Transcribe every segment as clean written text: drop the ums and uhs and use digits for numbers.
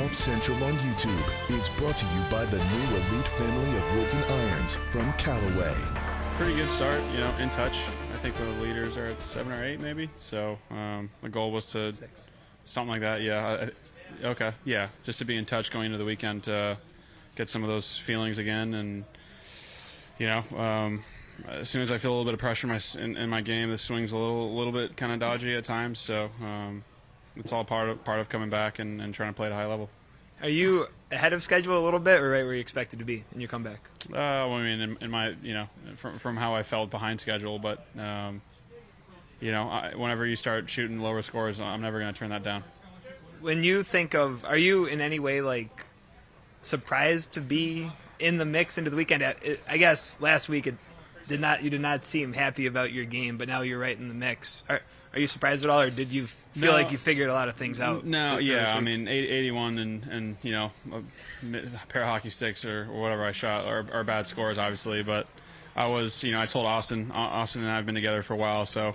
Golf Central on YouTube is brought to you by the new elite family of woods and irons from Callaway. Pretty good start, in touch. I think the leaders are at 7 or 8 maybe. So the goal was to 6. Something like that. Yeah. Okay. Yeah. Just to be in touch going into the weekend to get some of those feelings again. And, as soon as I feel a little bit of pressure in my game, the swing's a little bit kind of dodgy at times. So it's all part of coming back and trying to play at a high level. Are you ahead of schedule a little bit, or right where you expected to be in your comeback? In my, from how I felt behind schedule, but whenever you start shooting lower scores, I'm never going to turn that down. When you think of, are you in any way surprised to be in the mix into the weekend? I guess last week you did not seem happy about your game, but now you're right in the mix. Are you surprised at all, or did you feel like you figured a lot of things out? No, yeah. 81 and a pair of hockey sticks or whatever I shot are bad scores, obviously. But I was, I told Austin and I have been together for a while, so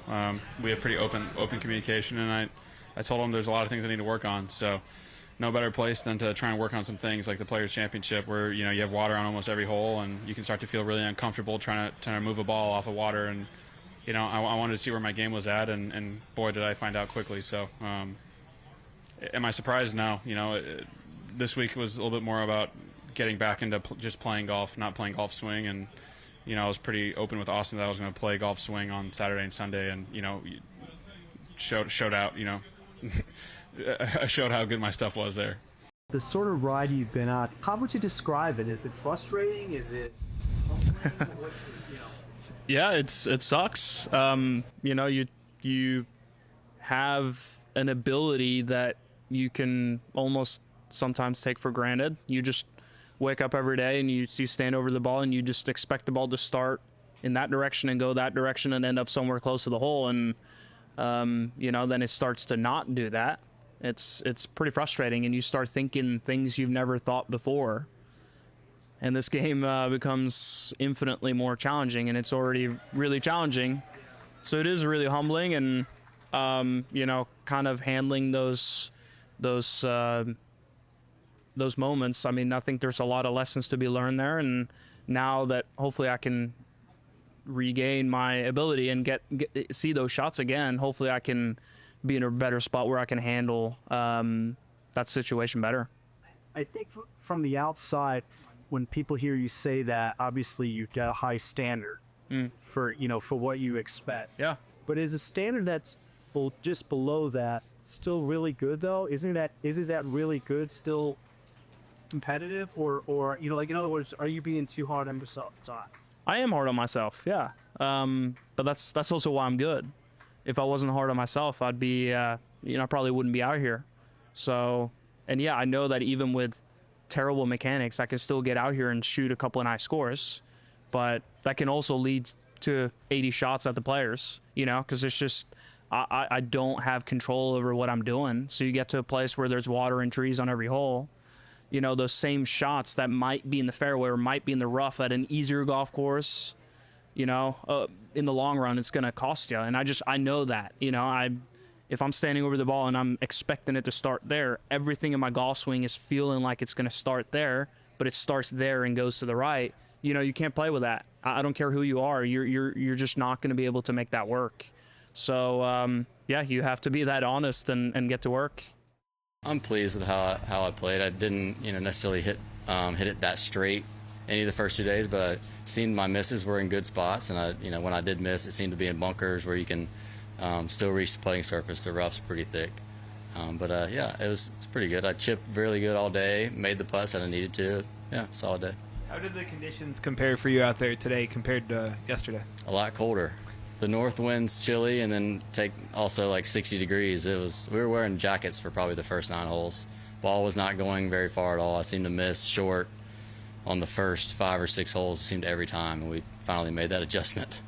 we have pretty open communication. And I told him there's a lot of things I need to work on. So no better place than to try and work on some things like the Players Championship, where you have water on almost every hole, and you can start to feel really uncomfortable trying to move a ball off of water. And I wanted to see where my game was at, and boy, did I find out quickly. So am I surprised? No. This week was a little bit more about getting back into just playing golf, not playing golf swing. And, I was pretty open with Austin that I was going to play golf swing on Saturday and Sunday, and, showed out, I showed how good my stuff was there. The sort of ride you've been on, how would you describe it? Is it frustrating? Is it... Yeah, it sucks. You have an ability that you can almost sometimes take for granted. You just wake up every day and you stand over the ball and you just expect the ball to start in that direction and go that direction and end up somewhere close to the hole. And then it starts to not do that. It's pretty frustrating, and you start thinking things you've never thought before. And this game becomes infinitely more challenging, and it's already really challenging. So it is really humbling, and kind of handling those moments. I mean, I think there's a lot of lessons to be learned there, and now that hopefully I can regain my ability and see those shots again, hopefully I can be in a better spot where I can handle that situation better. I think from the outside, when people hear you say that, obviously you've got a high standard for what you expect. Yeah. But is a standard that's just below that still really good though? Is that really good still competitive, or in other words, are you being too hard on yourself at times? I am hard on myself, yeah. But that's also why I'm good. If I wasn't hard on myself, I'd be I probably wouldn't be out here. So, and yeah, I know that even with terrible mechanics, I can still get out here and shoot a couple of nice scores, but that can also lead to 80 shots at the Players, because it's just I don't have control over what I'm doing. So you get to a place where there's water and trees on every hole, those same shots that might be in the fairway or might be in the rough at an easier golf course, in the long run it's going to cost you. And I know that, if I'm standing over the ball and I'm expecting it to start there, everything in my golf swing is feeling like it's going to start there, but it starts there and goes to the right. You can't play with that. I don't care who you are. You're just not going to be able to make that work. So, you have to be that honest and get to work. I'm pleased with how I played. I didn't, necessarily hit it that straight any of the first 2 days, but I seen my misses were in good spots, and when I did miss, it seemed to be in bunkers where you can still reach the putting surface. The rough's pretty thick, it was pretty good. I chipped really good all day, made the putts that I needed to. Yeah, solid day. How did the conditions compare for you out there today compared to yesterday? A lot colder. The north wind's chilly, and then take also 60 degrees. We were wearing jackets for probably the first 9 holes. Ball was not going very far at all. I seemed to miss short on the first 5 or 6 holes. It seemed every time, and we finally made that adjustment.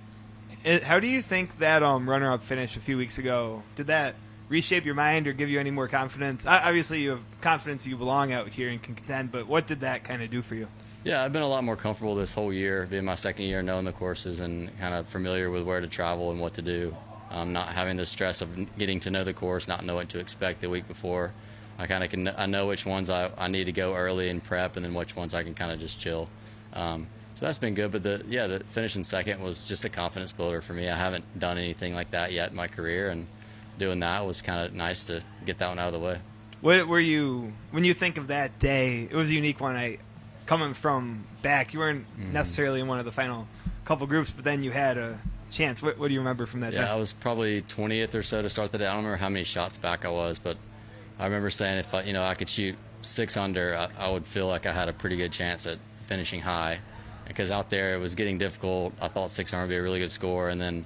How do you think that runner-up finish a few weeks ago, did that reshape your mind or give you any more confidence? Obviously, you have confidence you belong out here and can contend, but what did that kind of do for you? Yeah, I've been a lot more comfortable this whole year, being my second year, knowing the courses and kind of familiar with where to travel and what to do. Not having the stress of getting to know the course, not know what to expect the week before. I know which ones I need to go early and prep, and then which ones I can kind of just chill. So that's been good. But the finishing second was just a confidence builder for me. I haven't done anything like that yet in my career, and doing that was kind of nice to get that one out of the way. What were you, when you think of that day? It was a unique one. Coming from back, you weren't necessarily in one of the final couple groups, but then you had a chance. What do you remember from that day? Yeah, I was probably 20th or so to start the day. I don't remember how many shots back I was, but I remember saying if I could shoot 6 under, I would feel like I had a pretty good chance at finishing high. Because out there it was getting difficult. I thought 600 would be a really good score, and then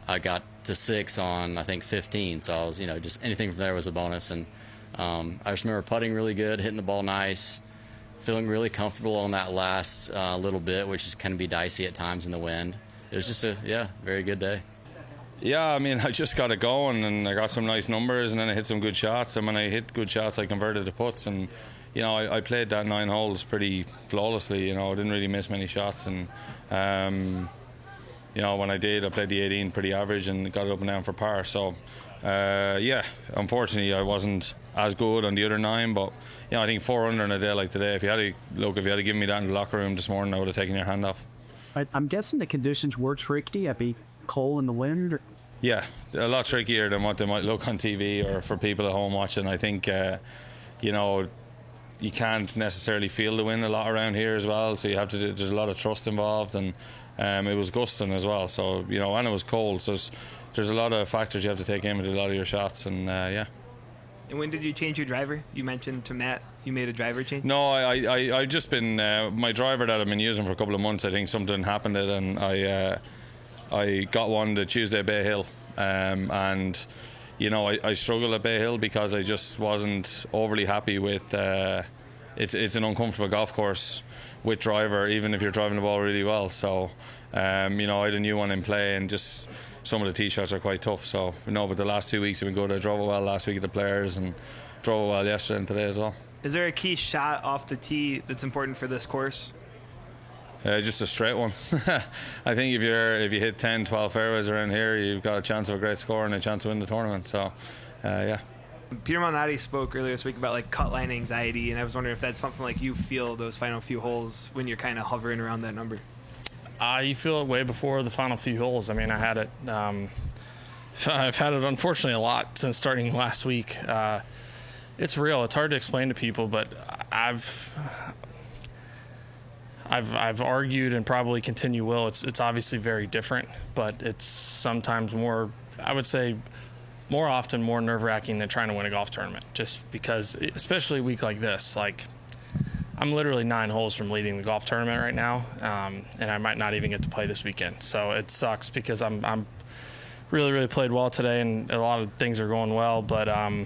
I got to 6 on I think 15. So I was, just anything from there was a bonus. And I just remember putting really good, hitting the ball nice, feeling really comfortable on that last little bit, which can be dicey at times in the wind. It was just a very good day. Yeah, I mean, I just got it going, and I got some nice numbers, and then I hit some good shots. And when I hit good shots, I converted the putts, and I played that 9 holes pretty flawlessly. I didn't really miss many shots, and when I did, I played the 18 pretty average and got it up and down for par. So unfortunately, I wasn't as good on the other 9, but I think 4 under on a day like today. If you had to give me that in the locker room this morning, I would have taken your hand off. I'm guessing the conditions were tricky. I'd be cold in the wind. Yeah, a lot trickier than what they might look on TV or for people at home watching. I think you can't necessarily feel the wind a lot around here as well, so you have to there's a lot of trust involved, and it was gusting as well, so and it was cold, so there's a lot of factors you have to take in with a lot of your shots, and yeah. And when did you change your driver? You mentioned to Matt you made a driver change. No, I've just been my driver that I've been using for a couple of months. I think something happened to it, and I got one the Tuesday Bay Hill, and I struggled at Bay Hill because I just wasn't overly happy with it's an uncomfortable golf course with driver, even if you're driving the ball really well. So I had a new one in play, and just some of the tee shots are quite tough. So but the last 2 weeks have been good. I drove it well last week at the Players, and drove it well yesterday and today as well. Is there a key shot off the tee that's important for this course? Just a straight one. I think if you hit 10, 12 fairways around here, you've got a chance of a great score and a chance to win the tournament. So, yeah. Peter Malnati spoke earlier this week about cut-line anxiety, and I was wondering if that's something like you feel those final few holes when you're kind of hovering around that number. You feel it way before the final few holes. I mean, I had it. I've had it unfortunately a lot since starting last week. It's real. It's hard to explain to people, but I've argued and probably continue will. It's obviously very different, but it's sometimes more, I would say, more often more nerve-wracking than trying to win a golf tournament, just because, especially a week like this, I'm literally 9 holes from leading the golf tournament right now, and I might not even get to play this weekend. So it sucks because I'm really, really played well today, and a lot of things are going well, but I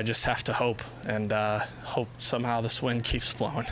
just have to hope, and hope somehow this wind keeps blowing.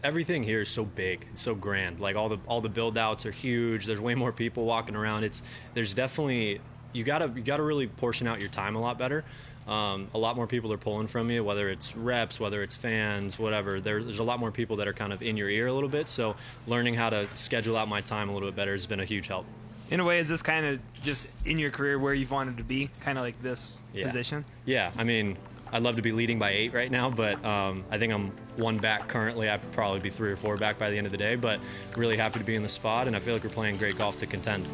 Everything here is so big, it's so grand. All the build outs are huge. There's way more people walking around. There's definitely, you gotta really portion out your time a lot better. A lot more people are pulling from you, whether it's reps, whether it's fans, whatever. There's a lot more people that are kind of in your ear a little bit. So learning how to schedule out my time a little bit better has been a huge help. In a way, is this kind of just in your career where you've wanted to be, kind of like this position? Yeah, I mean, I'd love to be leading by 8 right now, but I think I'm 1 back currently. I'd probably be 3 or 4 back by the end of the day, but really happy to be in the spot, and I feel like we're playing great golf to contend.